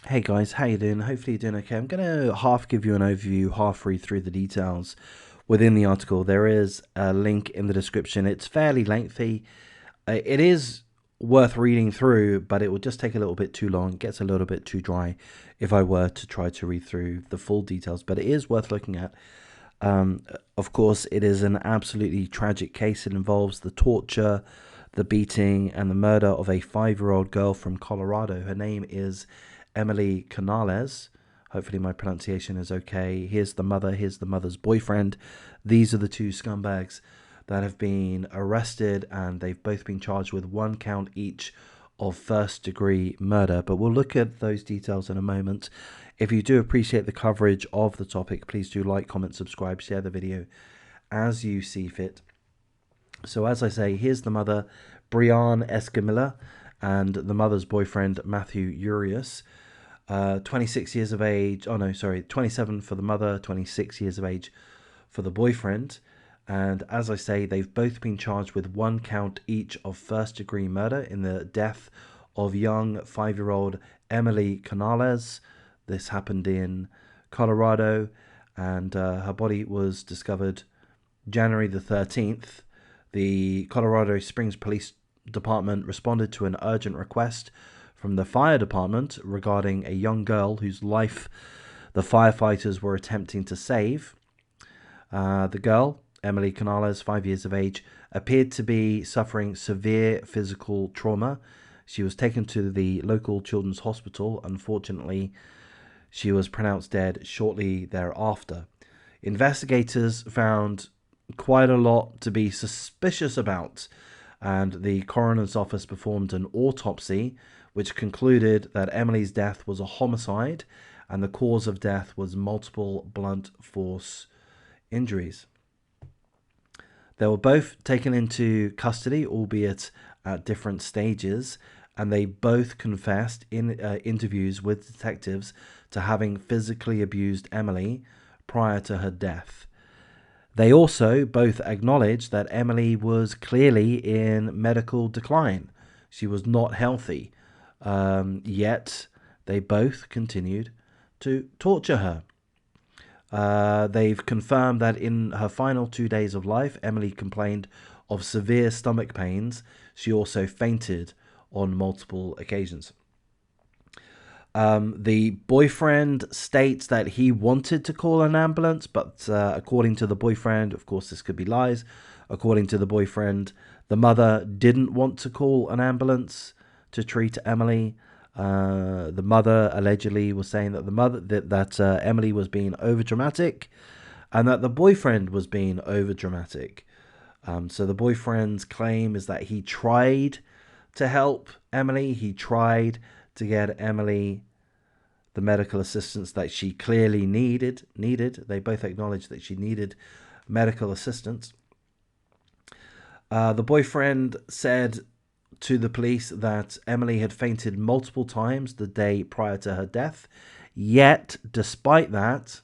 Hey guys, how you doing? Hopefully you're doing okay. I'm going to half give you an overview, half read through the details within the article. There is a link in the description. It's fairly lengthy. It is worth reading through, but it will just take a little bit too long. It gets a little bit too dry if I were to try to read through the full details, but it is worth looking at. Of course, it is an absolutely tragic case. It involves the torture, the beating, and the murder of a 5-year-old girl from Colorado. Her name is Emily Canales. Hopefully my pronunciation is okay. Here's the mother, here's the mother's boyfriend. These are the two scumbags that have been arrested, and they've both been charged with 1 count each of first-degree murder. But we'll look at those details in a moment. If you do appreciate the coverage of the topic, please do like, comment, subscribe, share the video as you see fit. So as I say, here's the mother, Brianne Escamilla, and the mother's boyfriend, Matthew Urias. 26 years of age. Oh no, sorry, 27 for the mother, 26 years of age for the boyfriend. And as I say, they've both been charged with 1 count each of first-degree murder in the death of young 5-year-old Emily Canales. This happened in Colorado, and her body was discovered January the 13th. The Colorado Springs Police Department responded to an urgent request from the fire department regarding a young girl whose life the firefighters were attempting to save. The girl, Emily Canales, 5 years of age, appeared to be suffering severe physical trauma. She was taken to the local children's hospital. Unfortunately, she was pronounced dead shortly thereafter. Investigators found quite a lot to be suspicious about, and the coroner's office performed an autopsy which concluded that Emily's death was a homicide and the cause of death was multiple blunt force injuries. They were both taken into custody, albeit at different stages, and they both confessed in interviews with detectives to having physically abused Emily prior to her death. They also both acknowledged that Emily was clearly in medical decline. She was not healthy, yet they both continued to torture her. They've confirmed that in her final 2 days of life, Emily complained of severe stomach pains. She also fainted on multiple occasions. The boyfriend states that he wanted to call an ambulance, but according to the boyfriend, of course this could be lies, according to the boyfriend, the mother didn't want to call an ambulance to treat Emily. The mother allegedly was saying that Emily was being overdramatic, and that the boyfriend was being overdramatic. So the boyfriend's claim is that he tried to help Emily. He tried to get Emily the medical assistance that she clearly needed. They both acknowledged that she needed medical assistance. The boyfriend said to the police that Emily had fainted multiple times the day prior to her death. Yet, despite that,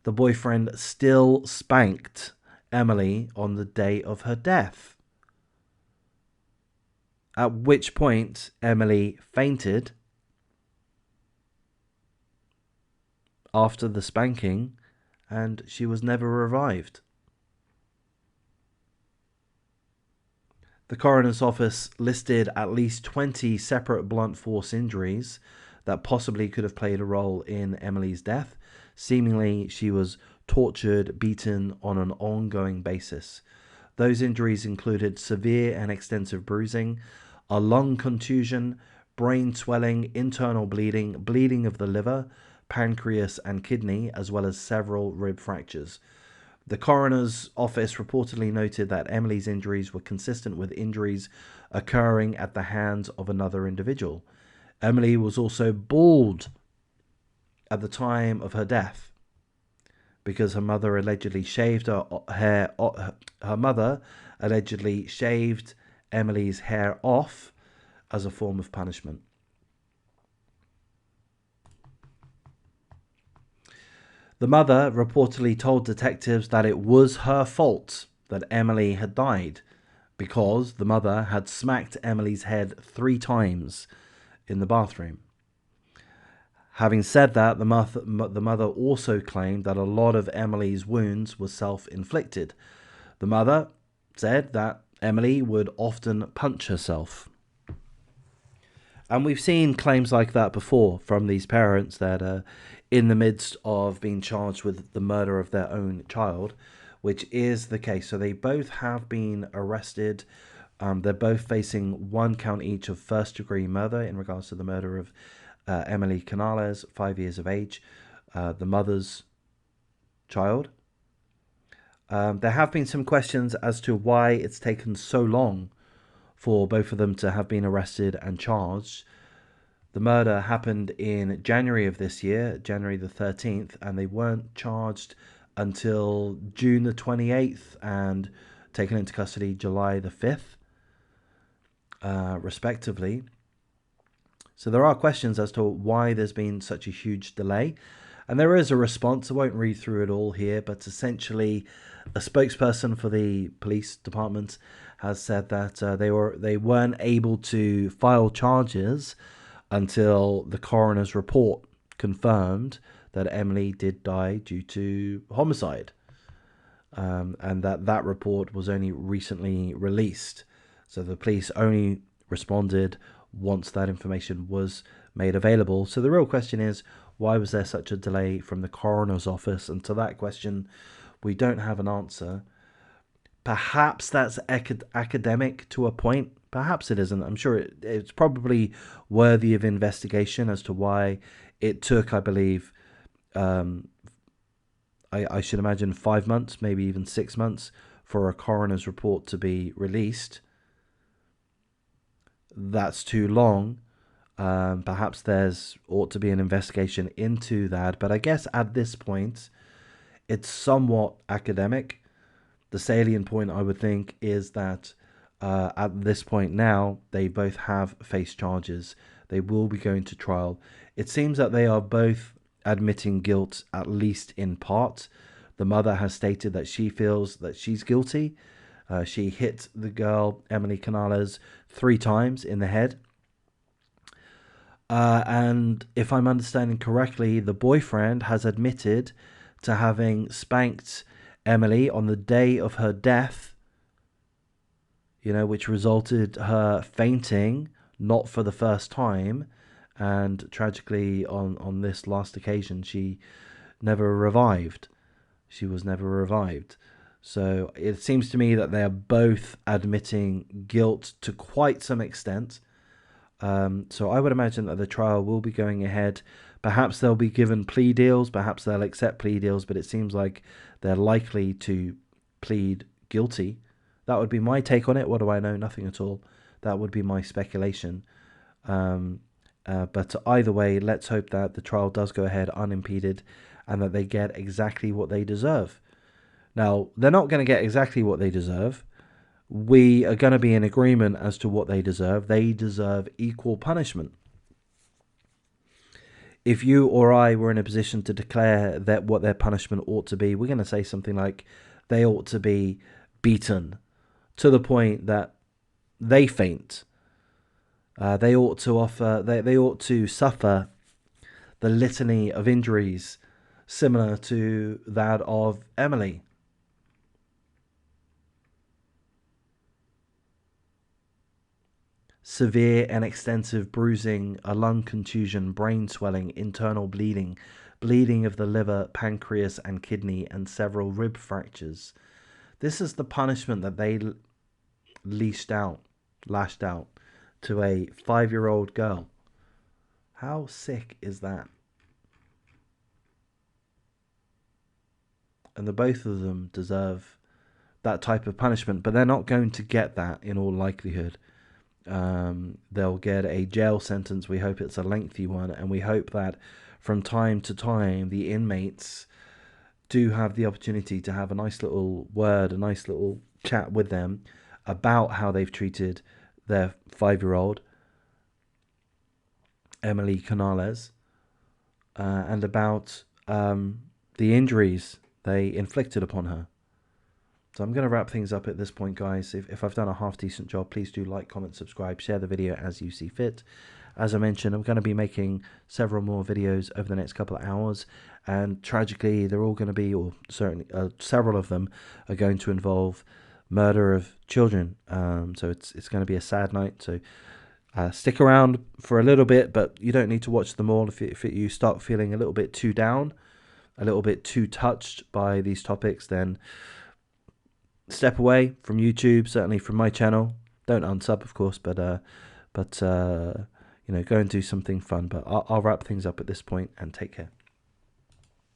the boyfriend still spanked Emily on the day of her death. At which point, Emily fainted after the spanking, and she was never revived. The coroner's office listed at least 20 separate blunt force injuries that possibly could have played a role in Emily's death. Seemingly, she was tortured, beaten on an ongoing basis. Those injuries included severe and extensive bruising, a lung contusion, brain swelling, internal bleeding, bleeding of the liver, pancreas and kidney, as well as several rib fractures. The coroner's office reportedly noted that Emily's injuries were consistent with injuries occurring at the hands of another individual. Emily was also bald at the time of her death because her mother allegedly shaved her hair. Her mother allegedly shaved Emily's hair off as a form of punishment. The mother reportedly told detectives that it was her fault that Emily had died because the mother had smacked Emily's head 3 times in the bathroom. Having said that, the mother also claimed that a lot of Emily's wounds were self-inflicted. The mother said that Emily would often punch herself. And we've seen claims like that before from these parents that are in the midst of being charged with the murder of their own child, which is the case. So they both have been arrested. They're both facing 1 count each of first-degree murder in regards to the murder of Emily Canales, 5 years of age, the mother's child. There have been some questions as to why it's taken so long for both of them to have been arrested and charged. The murder happened in January of this year, January the 13th, and they weren't charged until June the 28th and taken into custody July the 5th, respectively. So there are questions as to why there's been such a huge delay. And there is a response. I won't read through it all here, but essentially a spokesperson for the police department has said that they weren't able to file charges until the coroner's report confirmed that Emily did die due to homicide, and that report was only recently released. So the police only responded once that information was made available. So the real question is, why was there such a delay from the coroner's office? And to that question, we don't have an answer. Perhaps that's academic to a point. Perhaps it isn't. I'm sure it's probably worthy of investigation as to why it took, I believe, I should imagine 5 months, maybe even 6 months for a coroner's report to be released. That's too long. Perhaps there's ought to be an investigation into that. But I guess at this point, it's somewhat academic. The salient point, I would think, is that at this point now, they both have faced charges. They will be going to trial. It seems that they are both admitting guilt, at least in part. The mother has stated that she feels that she's guilty. She hit the girl, Emily Canales, 3 times in the head. And if I'm understanding correctly, the boyfriend has admitted to having spanked Emily on the day of her death, which resulted her fainting, not for the first time. And tragically, on this last occasion, she never revived. She was never revived. So it seems to me that they are both admitting guilt to quite some extent. So I would imagine that the trial will be going ahead. Perhaps they'll be given plea deals. Perhaps they'll accept plea deals. But it seems like they're likely to plead guilty. That would be my take on it. What do I know? Nothing at all. That would be my speculation. But either way, let's hope that the trial does go ahead unimpeded and that they get exactly what they deserve. Now, they're not going to get exactly what they deserve. We are going to be in agreement as to what they deserve. They deserve equal punishment. If you or I were in a position to declare that what their punishment ought to be, we're going to say something like they ought to be beaten to the point that they faint. They ought to suffer the litany of injuries similar to that of Emily. Severe and extensive bruising, a lung contusion, brain swelling, internal bleeding, bleeding of the liver, pancreas and kidney, and several rib fractures. This is the punishment that they lashed out to a 5-year-old girl. How sick is that? And the both of them deserve that type of punishment, but they're not going to get that in all likelihood. They'll get a jail sentence. We hope it's a lengthy one, and we hope that from time to time the inmates do have the opportunity to have a nice little word, a nice little chat with them about how they've treated their 5-year-old Emily Canales, and about the injuries they inflicted upon her. So I'm going to wrap things up at this point, guys. If I've done a half decent job, please do like, comment, subscribe, share the video as you see fit. as I mentioned, I'm going to be making several more videos over the next couple of hours, and tragically they're all going to be, or certainly several of them are going to involve murder of children. So it's going to be a sad night. So stick around for a little bit, but you don't need to watch them all. If you start feeling a little bit too down, a little bit too touched by these topics, then step away from YouTube, certainly from my channel. Don't unsub, of course, but you know, go and do something fun. But I'll wrap things up at this point, and take care.